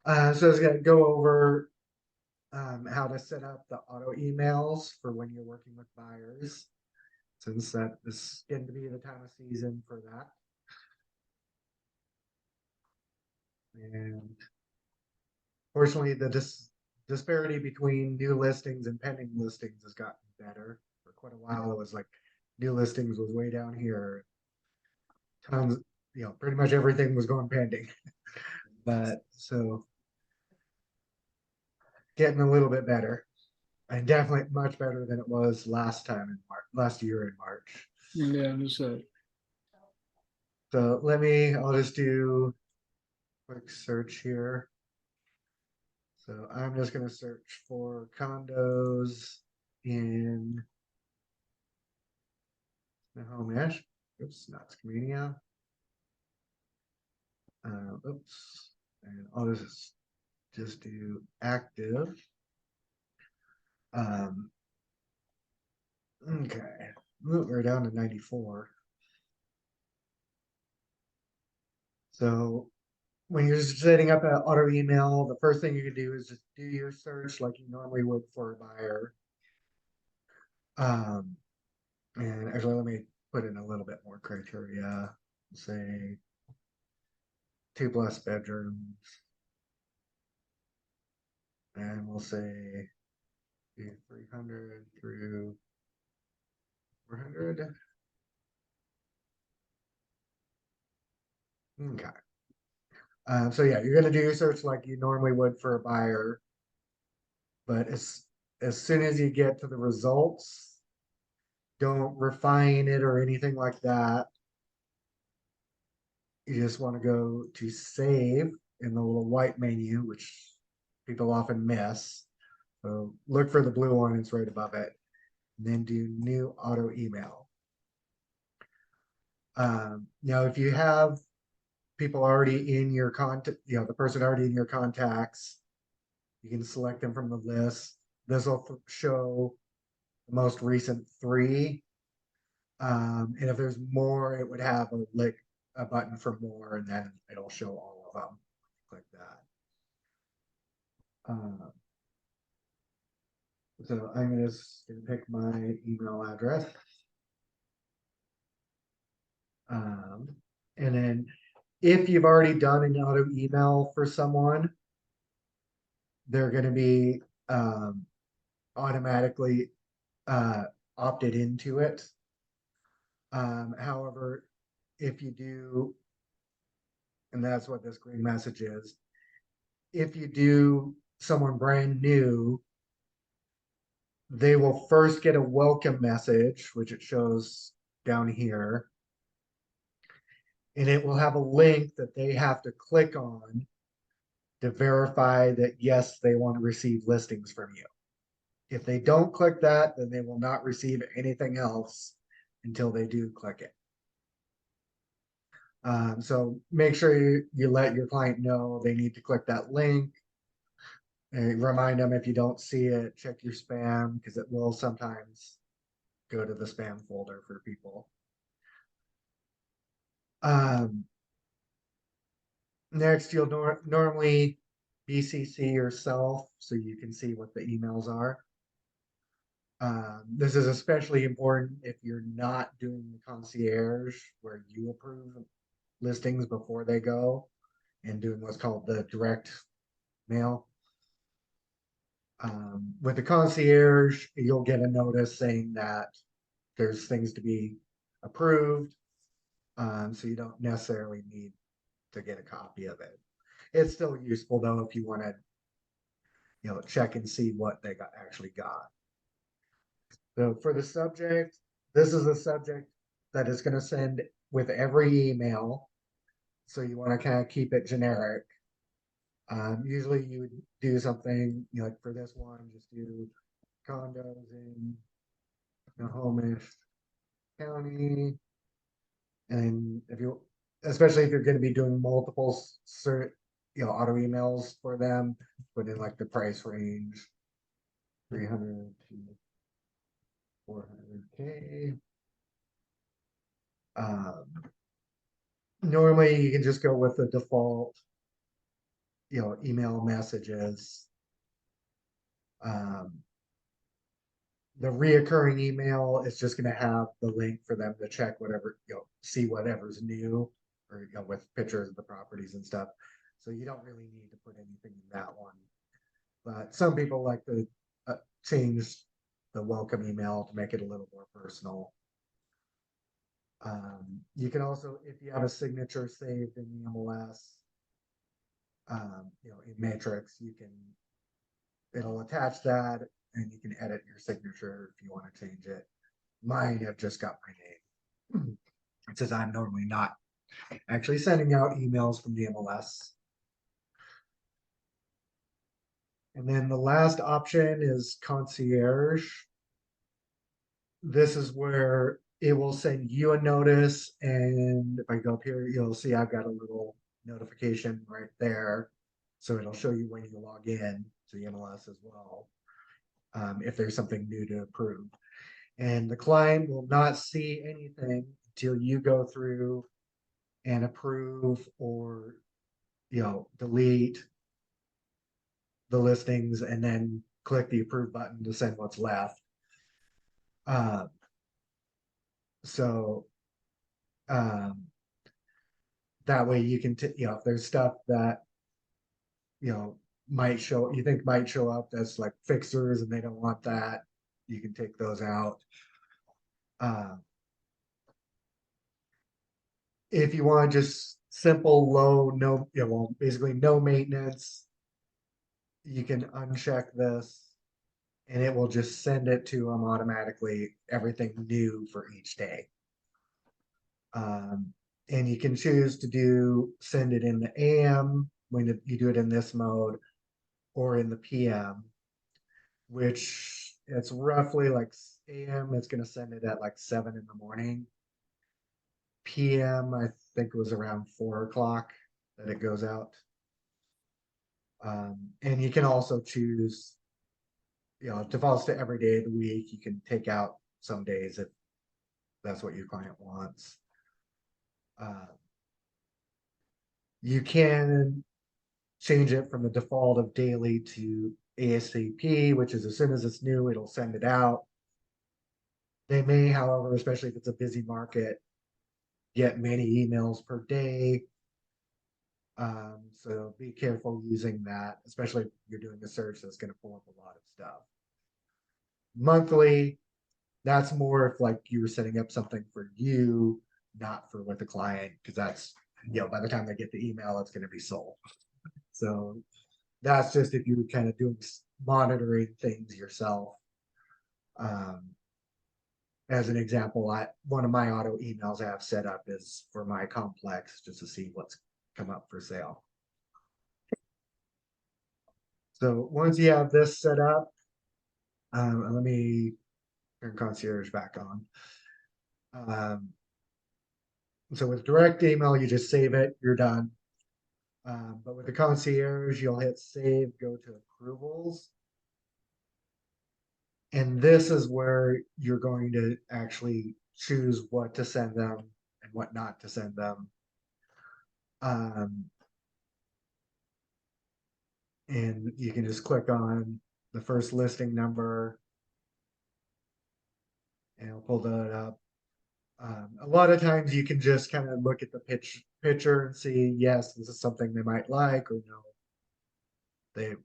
So I was going to go over how to set up the auto emails for when you're working with buyers, since that is getting to be the time of season for that. And fortunately, the disparity between new listings and pending listings has gotten better. For quite a while, it was like new listings was way down here. Tons, pretty much everything was going pending. But so getting a little bit better, and definitely much better than it was last time in March, last year in March. Yeah, just So I'll just do a quick search here. So I'm just going to search for condos in Snohomish. Oops, not Skamania. Oops. And I'll just do active. Um, okay. We're down to 94. So when you're setting up an auto email, the first thing you can do is just do your search like you normally would for a buyer. Um, and actually, let me put in a little bit more criteria. Say 2+ bedrooms, and we'll say 300 through 400. Okay. So yeah, you're gonna do your search like you normally would for a buyer, but as soon as you get to the results, don't refine it or anything like that. You just want to go to save in the little white menu, which people often miss. So look for the blue one, it's right above it. And then do new auto email. Now, if you have people already in your contact, the person already in your contacts, you can select them from the list. This will show the most recent three. And if there's more, it would have a button for more, and then it'll show all of them. Click that. Uh, so I'm just gonna pick my email address. Um, and then if you've already done an auto email for someone, they're going to be automatically uh, opted into it. However, if you do, and that's what this green message is, if you do someone brand new, they will first get a welcome message, which it shows down here, and it will have a link that they have to click on to verify that yes, they want to receive listings from you. If they don't click that, then they will not receive anything else until they do click it. So make sure you let your client know they need to click that link. And remind them if you don't see it, check your spam because it will sometimes go to the spam folder for people. Um, Next, you'll normally BCC yourself so you can see what the emails are. This is especially important if you're not doing the concierge where you approve listings before they go and doing what's called the direct mail. With the concierge, you'll get a notice saying that there's things to be approved. So you don't necessarily need to get a copy of it. It's still useful though if you want to, check and see what they actually got. So for the subject, this is a subject that is going to send with every email. So you want to kind of keep it generic. Usually you would do something, like for this one, just do condos in Snohomish County. And especially if you're going to be doing multiple auto emails for them, put in like the price range, 300 to 400K. Um, Normally you can just go with the default email messages. Um, the reoccurring email is just going to have the link for them to check whatever, see whatever's new, or with pictures of the properties and stuff. So you don't really need to put anything in that one. But some people like to change the welcome email to make it a little more personal. You can also, if you have a signature saved in the MLS, in Matrix, it'll attach that, and you can edit your signature if you want to change it. Mine have just got my name. It says I'm normally not actually sending out emails from the MLS. And then the last option is concierge. This is where it will send you a notice, and if I go up here, you'll see I've got a little notification right there. So it'll show you when you log in to the MLS as well, if there's something new to approve. And the client will not see anything until you go through and approve or delete the listings, and then click the approve button to send what's left. So that way you can, if there's stuff that might show up that's like fixers and they don't want that, you can take those out. If you want just simple, low, no, basically no maintenance, you can uncheck this and it will just send it to them automatically, everything new for each day. And you can choose to send it in the AM when you do it in this mode, or in the PM, which it's roughly like AM, it's going to send it at like 7 in the morning. PM, I think it was around 4 o'clock that it goes out. And you can also choose, it defaults to every day of the week. You can take out some days if that's what your client wants. You can change it from the default of daily to ASAP, which is as soon as it's new, it'll send it out. They may, however, especially if it's a busy market, get many emails per day. So be careful using that, especially if you're doing a search that's going to pull up a lot of stuff. Monthly, that's more if like you were setting up something for you, not for with the client, because that's, by the time they get the email, it's going to be sold. So that's just if you're kind of doing monitoring things yourself. As an example, one of my auto emails I have set up is for my complex, just to see what's come up for sale. So once you have this set up, let me turn concierge back on. So with direct email, you just save it, you're done. But with the concierge, you'll hit save, go to approvals. And this is where you're going to actually choose what to send them and what not to send them. And you can just click on the first listing number and it'll pull that up. A lot of times you can just kind of look at the picture and see, yes, this is something they might like, or no, they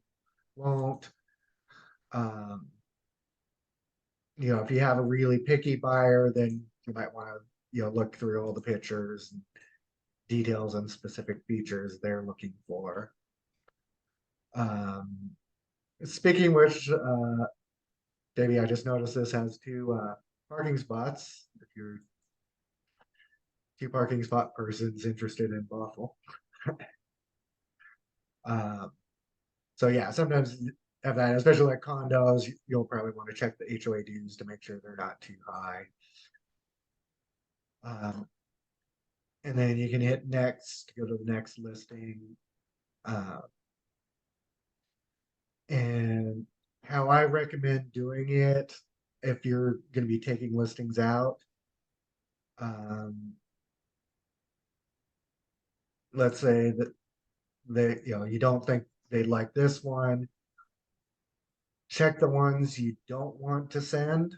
won't. If you have a really picky buyer, then you might want to, look through all the pictures and details on specific features they're looking for. Speaking which, Davey, I just noticed this has 2 parking spots. If you're 2 parking spot persons interested in Bothell. So yeah, sometimes have that, especially like condos, you'll probably want to check the HOA dues to make sure they're not too high. And then you can hit next, go to the next listing. And how I recommend doing it, if you're going to be taking listings out, let's say that you don't think they'd like this one. Check the ones you don't want to send.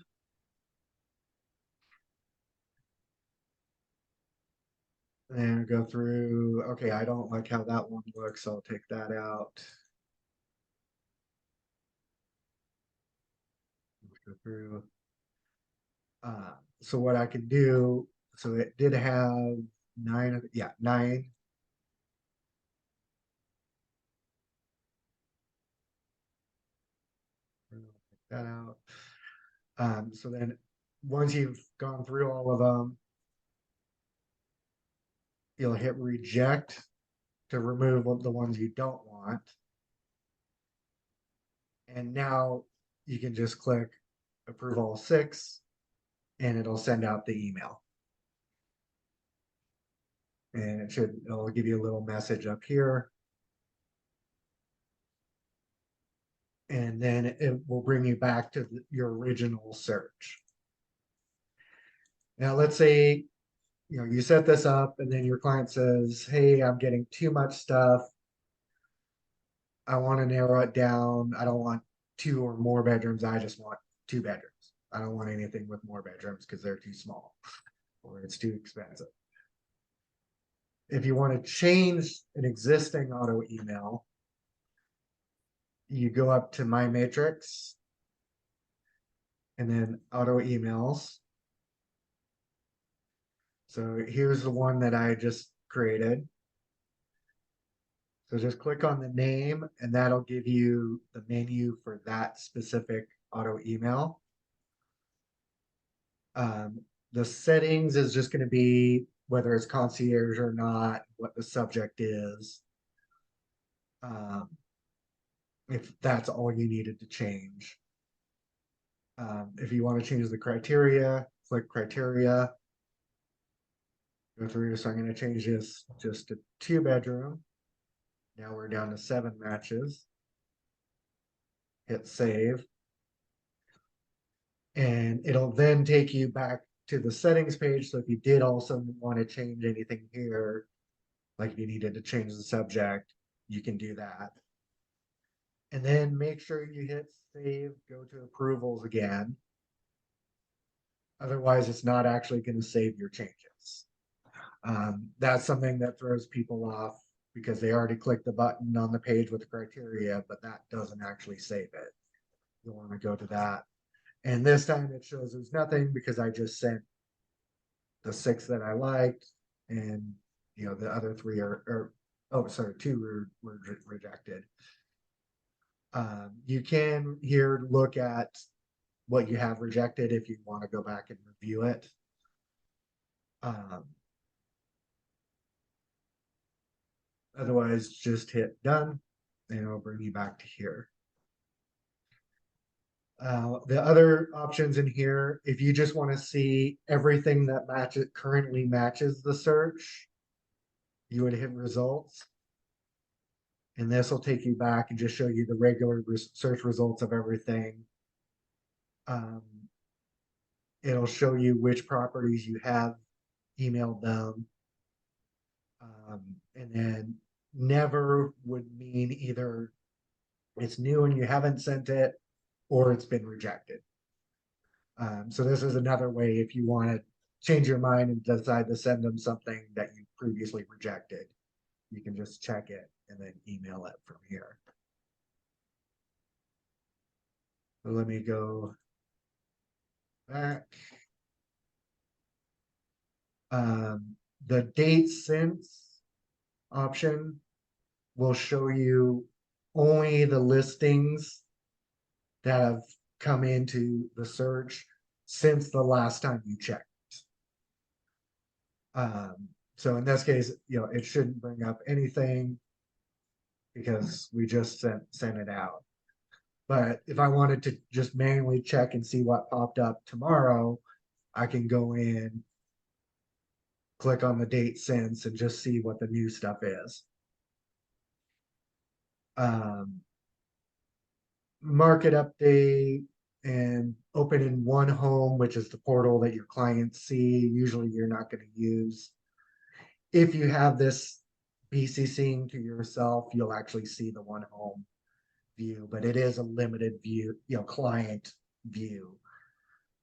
And go through, okay, I don't like how that one looks, so I'll take that out. Let's go through. So what I can do, so it did have nine, yeah, nine. Take that out. So then once you've gone through all of them, you'll hit reject to remove the ones you don't want. And now you can just click approve all 6 and it'll send out the email. And it'll give you a little message up here. And then it will bring you back to your original search. Now, let's say, you set this up and then your client says, hey, I'm getting too much stuff. I want to narrow it down. I don't want 2 or more bedrooms. I just want 2 bedrooms. I don't want anything with more bedrooms because they're too small or it's too expensive. If you want to change an existing auto email, you go up to My Matrix and then auto emails. So here's the one that I just created. So just click on the name and that'll give you the menu for that specific auto email. The settings is just going to be whether it's concierge or not, what the subject is. If that's all you needed to change. If you want to change the criteria, click criteria. Go through, so I'm going to change this just to 2 bedroom. Now we're down to 7 matches. Hit save. And it'll then take you back to the settings page. So if you did also want to change anything here, like if you needed to change the subject, you can do that. And then make sure you hit save, go to approvals again. Otherwise, it's not actually going to save your changes. That's something that throws people off because they already clicked the button on the page with the criteria, but that doesn't actually save it. You'll want to go to that. And this time it shows there's nothing because I just sent the 6 that I liked, and the other 3 oh, sorry, 2 were rejected. You can here look at what you have rejected if you want to go back and review it. Otherwise, just hit done and it'll bring you back to here. The other options in here, if you just want to see everything that currently matches the search, you would hit results. And this will take you back and just show you the regular search results of everything. It'll show you which properties you have emailed them. And then never would mean either it's new and you haven't sent it or it's been rejected. So this is another way if you want to change your mind and decide to send them something that you previously rejected, you can just check it and then email it from here. So let me go back. The date since option will show you only the listings that have come into the search since the last time you checked. So in this case, it shouldn't bring up anything because we just sent it out. But if I wanted to just manually check and see what popped up tomorrow, I can go in, click on the date since, and just see what the new stuff is. Market update and open in one home, which is the portal that your clients see. Usually you're not going to use. If you have this BCCing to yourself, you'll actually see the one home view, but it is a limited view, client view.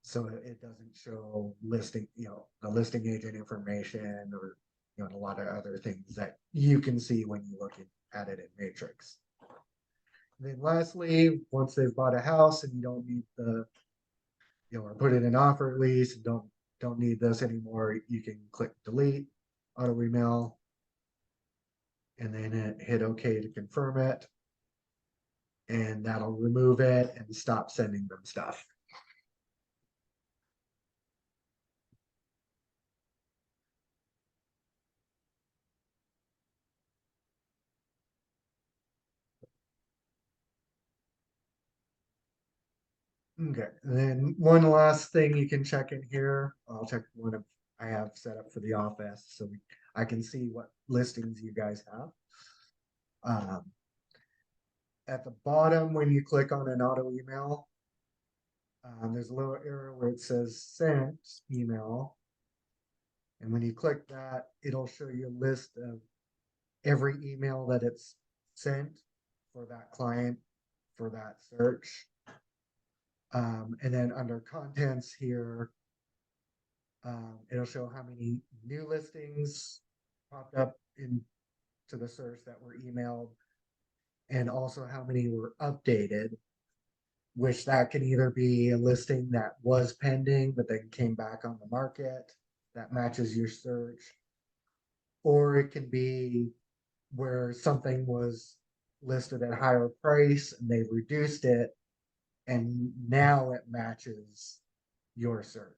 So it doesn't show listing, the listing agent information or, a lot of other things that you can see when you look at it in Matrix. And then lastly, once they've bought a house and you don't need or put it in offer at least, and don't need this anymore, you can click delete, auto remail, and then hit OK to confirm it. And that'll remove it and stop sending them stuff. Okay, and then one last thing you can check in here. I'll check one I have set up for the office so I can see what listings you guys have. At the bottom, when you click on an auto email, there's a little arrow where it says sent email. And when you click that, it'll show you a list of every email that it's sent for that client for that search. And then under contents here, it'll show how many new listings popped up into the search that were emailed, and also how many were updated, which that can either be a listing that was pending but then came back on the market that matches your search, or it can be where something was listed at a higher price and they've reduced it and now it matches your search,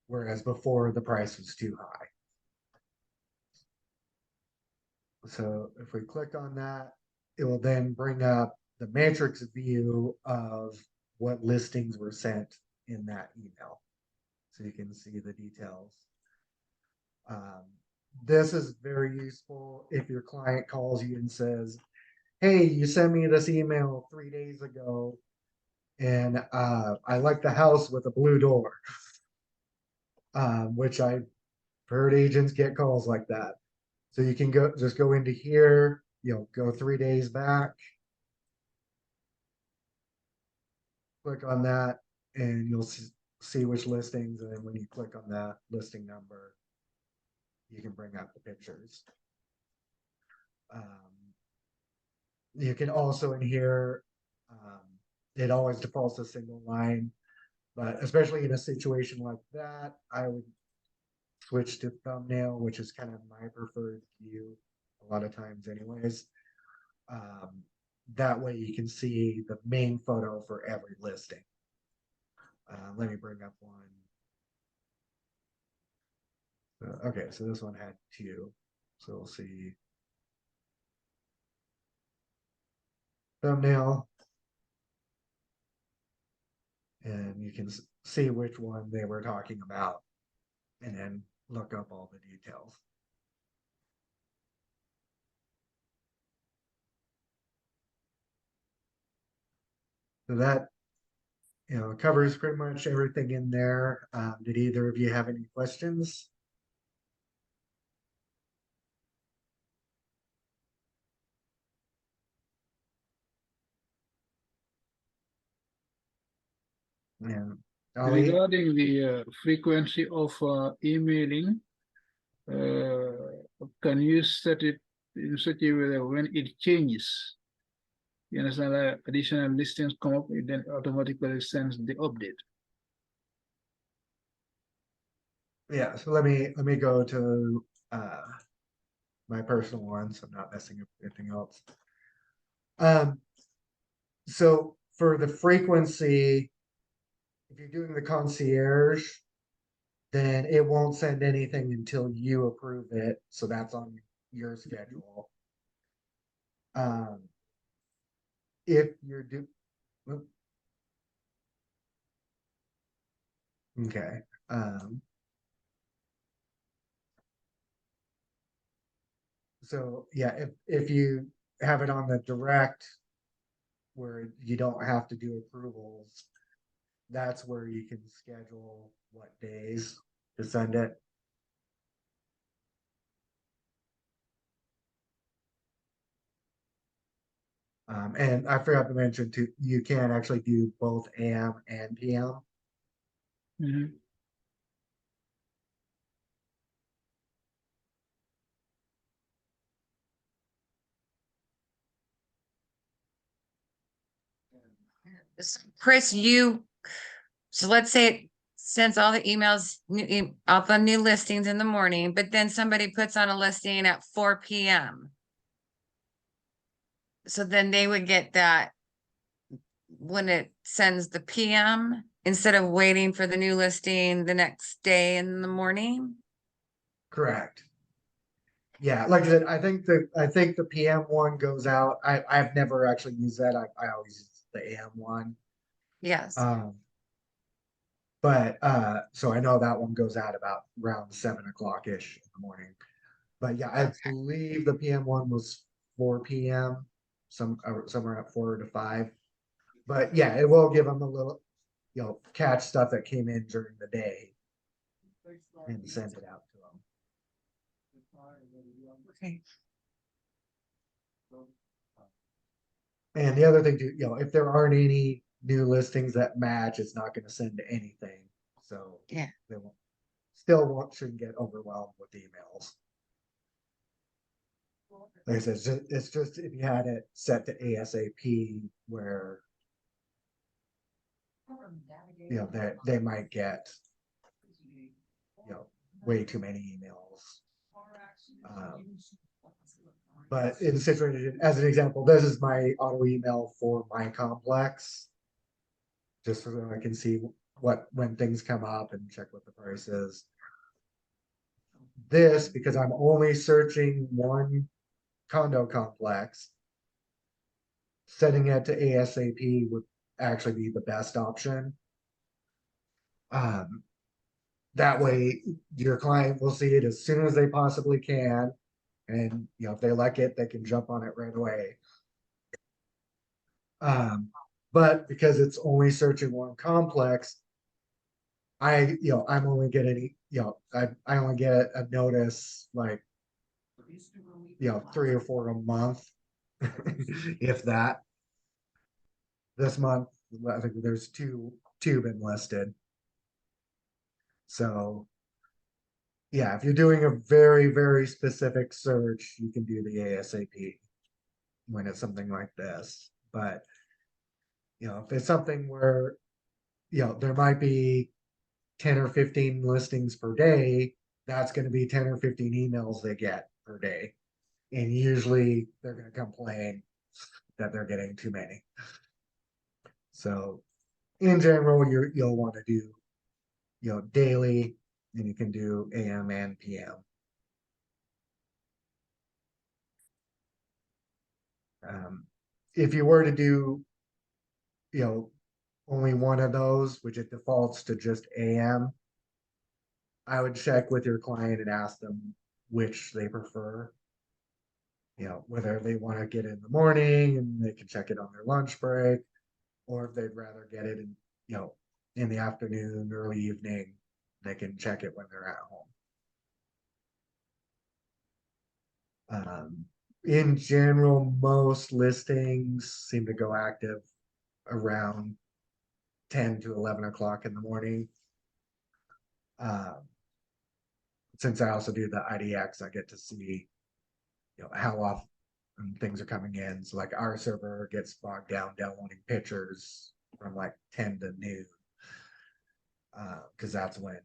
whereas before the price was too high. So if we click on that, it will then bring up the matrix view of what listings were sent in that email. So you can see the details. This is very useful if your client calls you and says, hey, you sent me this email 3 days ago and I like the house with a blue door, which I've heard agents get calls like that. So you can just go into here, go 3 days back, click on that, and you'll see which listings. And then when you click on the listing number, you can bring up the pictures. You can also in here, it always defaults to single line, but especially in a situation like that, I would switch to thumbnail, which is kind of my preferred view a lot of times anyways. That way you can see the main photo for every listing. Let me bring up one. Okay, so this one had 2. So we'll see thumbnail. And you can see which one they were talking about and then look up all the details. So that covers pretty much everything in there. Did either of you have any questions? Yeah. Ollie? Regarding the frequency of emailing, can you set it in such a way that when it changes, you understand that additional listings come up, it then automatically sends the update? Yeah, so let me go to my personal one, so I'm not messing up anything else. So for the frequency, if you're doing the concierge, then it won't send anything until you approve it. So that's on your schedule. If you're okay. So yeah, if you have it on the direct where you don't have to do approvals, that's where you can schedule what days to send it. And I forgot to mention too, you can actually do both AM and PM. Mhm. Chris, so let's say it sends all the emails, all the new listings in the morning, but then somebody puts on a listing at 4 PM. So then they would get that when it sends the PM instead of waiting for the new listing the next day in the morning. Correct. Yeah, like I said, I think the PM one goes out. I've never actually used that. I always use the AM one. Yes, But so I know that one goes out about around 7 o'clock-ish in the morning. But yeah, I Okay. believe the PM one was 4 PM, somewhere at 4 to 5. But yeah, it will give them a little, catch stuff that came in during the day and send it out to them. okay, And the other thing too, if there aren't any new listings that match, it's not going to send anything. So yeah, they shouldn't get overwhelmed with emails. Like I said, it's just if you had it set to ASAP where they might get way too many emails. But in the situation, as an example, this is my auto email for my complex. Just so that I can see when things come up and check what the price is. This, because I'm only searching one condo complex, setting it to ASAP would actually be the best option. That way your client will see it as soon as they possibly can. And if they like it, they can jump on it right away. But because it's only searching one complex, I'm only getting, I only get a notice like, 3 or 4 a month, if that. This month, I think there's two been listed. So, yeah, if you're doing a very, very specific search, you can do the ASAP when it's something like this. But, if it's something where, there might be 10 or 15 listings per day, that's going to be 10 or 15 emails they get per day. And usually they're going to complain that they're getting too many. So in general, you'll want to do, daily, and you can do AM and PM. If you were to do, only one of those, which it defaults to just AM, I would check with your client and ask them which they prefer. Whether they want to get it in the morning and they can check it on their lunch break, or if they'd rather get it in the afternoon, early evening, they can check it when they're at home. In general, most listings seem to go active around 10 to 11 o'clock in the morning. Since I also do the IDX, I get to see, how often things are coming in. So like our server gets bogged down downloading pictures from like 10 to noon. Because that's when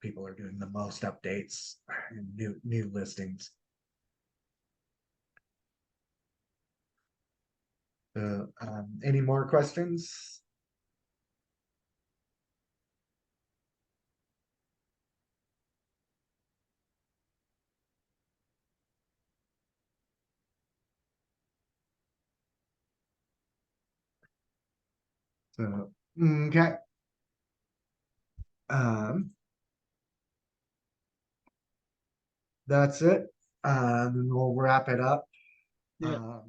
people are doing the most updates and new listings. Any more questions? So, okay. That's it. And we'll wrap it up. Yeah.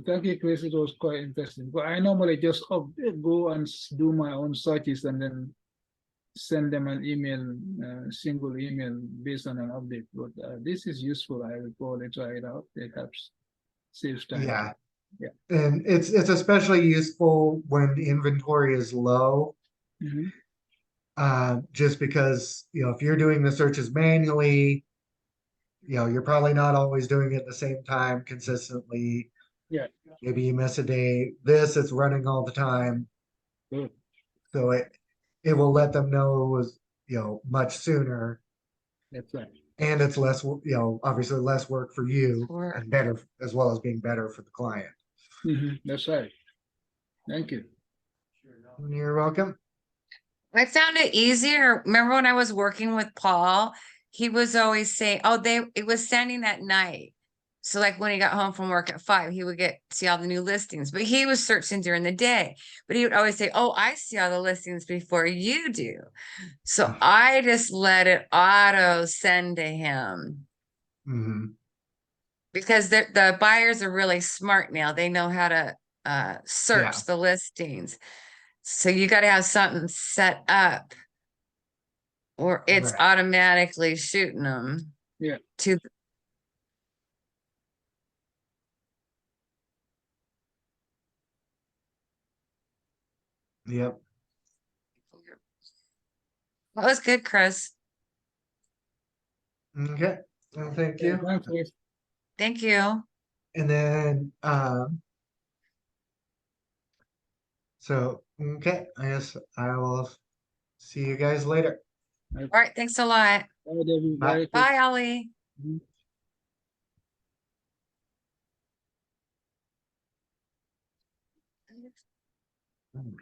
Thank you, Chris. It was quite interesting. But I normally just go and do my own searches and then send them an email, single email based on an update. But this is useful. I will probably try it out. It helps. saves time. Yeah. Yeah. And it's especially useful when the inventory is low. Mhm. Just because, if you're doing the searches manually, you're probably not always doing it at the same time consistently. Yeah. Maybe you miss a day. This, it's running all the time. Good. So it will let them know it was, much sooner. That's right. And it's less, obviously less work for you Work. and better, as well as being better for the client. That's right. Thank you. You're welcome. I found it easier. Remember when I was working with Paul? He was always saying, oh, it was sending at night. So like when he got home from work at 5, he would see all the new listings, but he was searching during the day. But he would always say, oh, I see all the listings before you do. So I just let it auto send to him Mhm. because the buyers are really smart now. They know how to search Yeah. the listings. So you got to have something set up or it's Right. automatically shooting them. Yeah. To Yep. that was good, Chris. Okay. Well, thank you. Thanks, Chris. Thank you. And then, so, okay, I guess I will see you guys later. All right. Thanks a lot. Bye, Debbie. Bye. Bye, Chris. Bye, Ollie. Mhm.